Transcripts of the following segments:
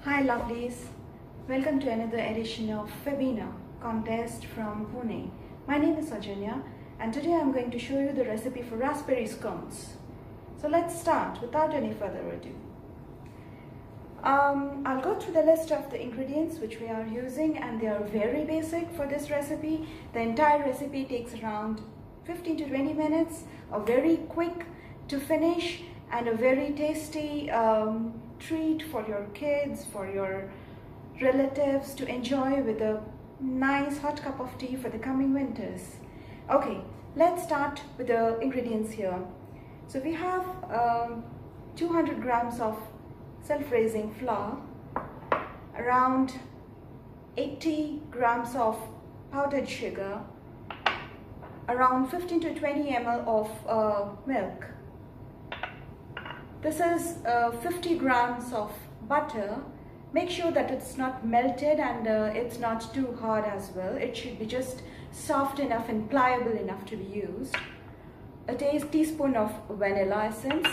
Hi lovelies, welcome to another edition of Febina Contest from Pune. My name is Sawjanya and today I'm going to show you the recipe for raspberry scones. So let's start without any further ado. I'll go through the list of the ingredients which we are using, and they are very basic for this recipe. The entire recipe takes around 15 to 20 minutes, a very quick to finish and a very tasty treat for your kids, for your relatives to enjoy with a nice hot cup of tea for the coming winters. Okay, let's start with the ingredients here. So we have 200 grams of self-raising flour, around 80 grams of powdered sugar, around 15 to 20 ml of milk. This is 50 grams of butter. Make sure that it's not melted and it's not too hard as well. It should be just soft enough and pliable enough to be used. A teaspoon of vanilla essence.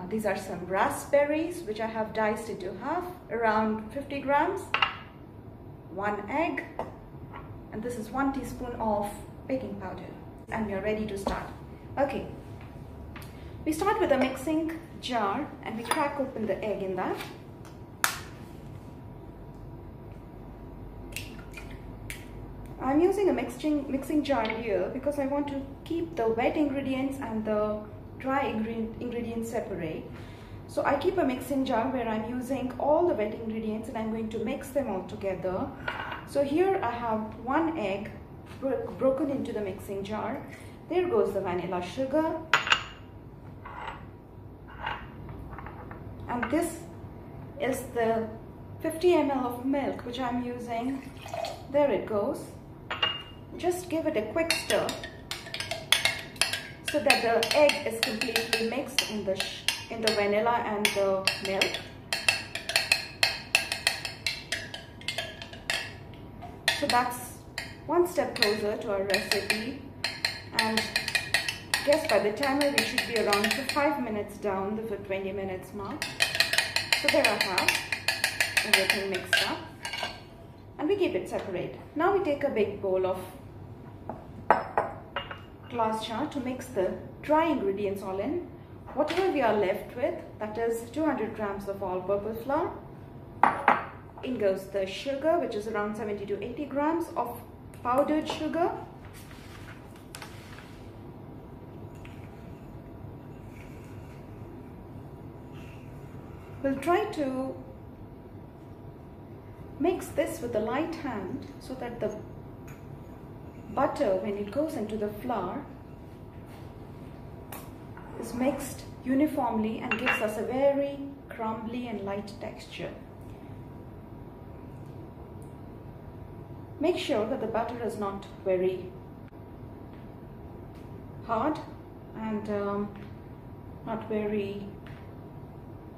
These are some raspberries which I have diced into half, around 50 grams. 1 egg, and this is 1 teaspoon of baking powder. And we are ready to start. Okay. We start with a mixing jar and we crack open the egg in that. I'm using a mixing jar here because I want to keep the wet ingredients and the dry ingredients separate. So I keep a mixing jar where I'm using all the wet ingredients and I'm going to mix them all together. So here I have 1 egg broken into the mixing jar. There goes the vanilla sugar. And this is the 50 ml of milk which I'm using. There it goes. Just give it a quick stir so that the egg is completely mixed in the vanilla and the milk. So that's one step closer to our recipe, and I guess by the timer we should be around 5 minutes down the 20 minutes mark. So there I have everything mixed up, and we keep it separate. Now we take a big bowl of glass jar to mix the dry ingredients all in. Whatever we are left with, that is 200 grams of all-purpose flour. In goes the sugar, which is around 70 to 80 grams of powdered sugar. We'll try to mix this with a light hand so that the butter, when it goes into the flour, is mixed uniformly and gives us a very crumbly and light texture. Make sure that the butter is not very hard and not very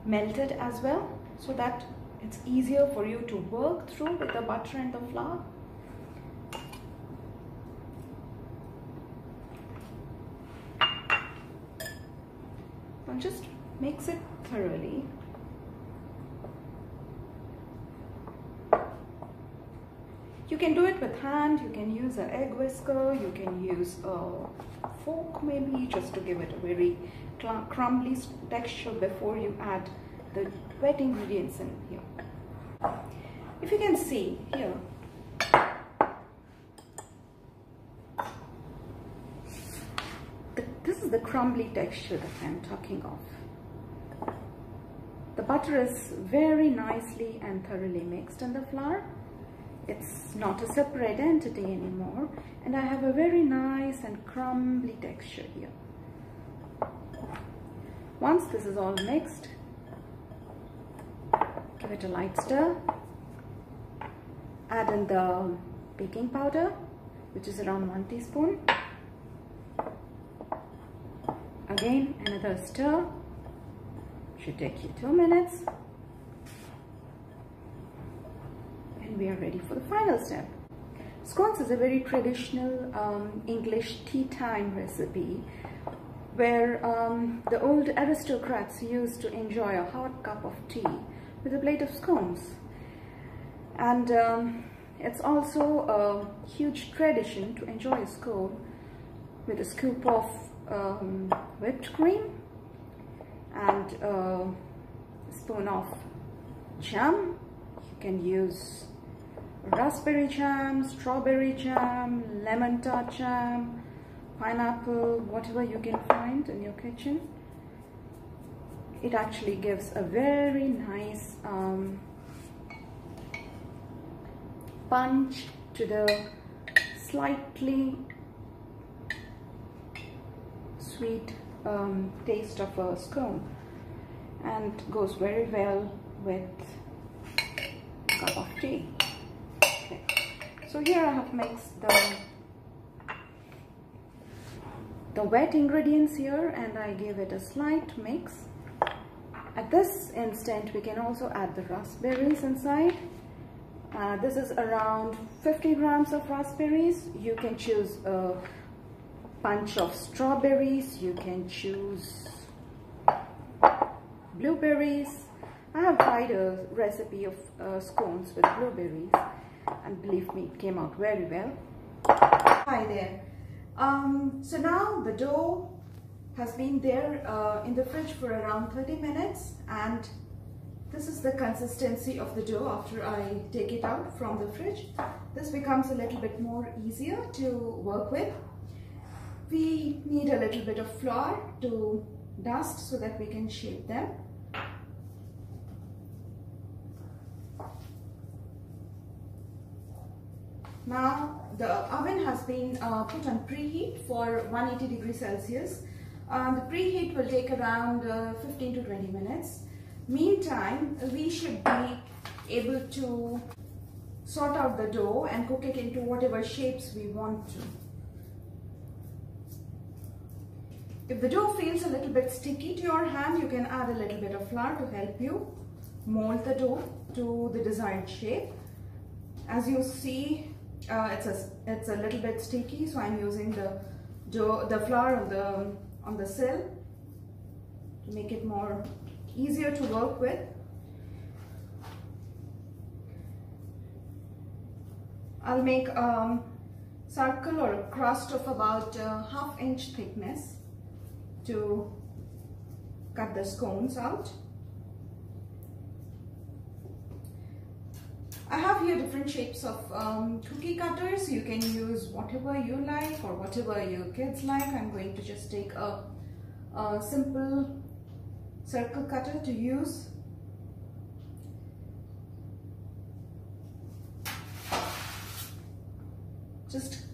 melted as well, so that it's easier for you to work through with the butter and the flour. I'll just mix it thoroughly. You can do it with hand, you can use an egg whisker, you can use a fork maybe, just to give it a very crumbly texture before you add the wet ingredients in here. If you can see here, this is the crumbly texture that I'm talking of. The butter is very nicely and thoroughly mixed in the flour. It's not a separate entity anymore, and I have a very nice and crumbly texture here. Once this is all mixed, give it a light stir. Add in the baking powder, which is around 1 teaspoon. Again, another stir. Should take you 2 minutes. And we are ready for the final step. Scones is a very traditional English tea time recipe where the old aristocrats used to enjoy a hot cup of tea with a plate of scones. And it's also a huge tradition to enjoy a scone with a scoop of whipped cream and a spoon of jam. You can use raspberry jam, strawberry jam, lemon tart jam, pineapple, whatever you can find in your kitchen. It actually gives a very nice punch to the slightly sweet taste of a scone, and goes very well with a cup of tea. Okay. So here I have mixed the wet ingredients here, and I gave it a slight mix. At this instant we can also add the raspberries inside. This is around 50 grams of raspberries. You can choose a bunch of strawberries, you can choose blueberries. I have tried a recipe of scones with blueberries, and believe me, it came out very well. Hi there. So now the dough has been there in the fridge for around 30 minutes, and this is the consistency of the dough after I take it out from the fridge. This becomes a little bit more easier to work with. We need a little bit of flour to dust so that we can shape them. Now the oven has been put on preheat for 180 degrees Celsius. The preheat will take around 15 to 20 minutes. Meantime, we should be able to sort out the dough and cook it into whatever shapes we want to. If the dough feels a little bit sticky to your hand, you can add a little bit of flour to help you mold the dough to the desired shape. As you see, it's a little bit sticky, so I'm using the flour on the sill to make it more easier to work with. I'll make a circle or a crust of about ½ inch thickness to cut the scones out. I have here different shapes of cookie cutters. You can use whatever you like or whatever your kids like. I'm going to just take a simple circle cutter to use. Just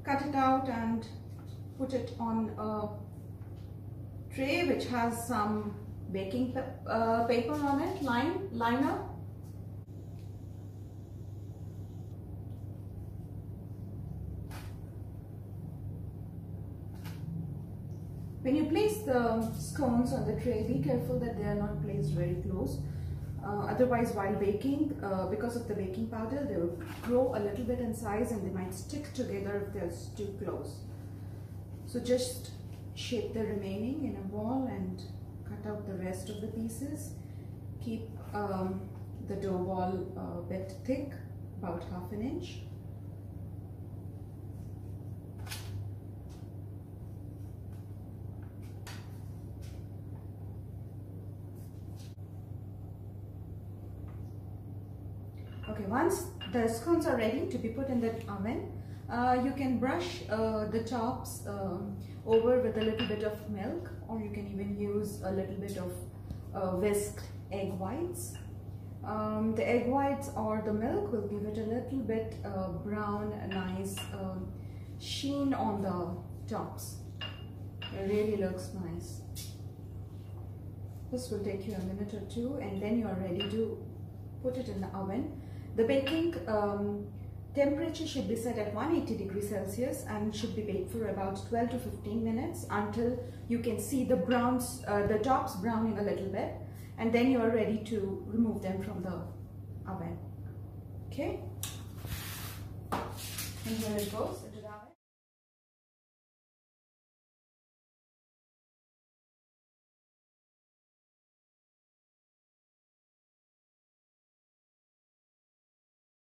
cut it out and put it on a tray which has some baking paper on it, liner. When you place the scones on the tray, be careful that they are not placed very close. Otherwise, while baking, because of the baking powder, they will grow a little bit in size and they might stick together if they're too close. So just shape the remaining in a ball and cut out the rest of the pieces. Keep the dough ball a bit thick, about ½ inch. Okay, once the scones are ready to be put in the oven, you can brush the tops over with a little bit of milk, or you can even use a little bit of whisked egg whites. The egg whites or the milk will give it a little bit brown, nice sheen on the tops. It really looks nice. This will take you a minute or two, and then you are ready to put it in the oven. The baking temperature should be set at 180 degrees Celsius and should be baked for about 12 to 15 minutes until you can see the tops browning a little bit, and then you are ready to remove them from the oven. Okay, and here it goes into the oven.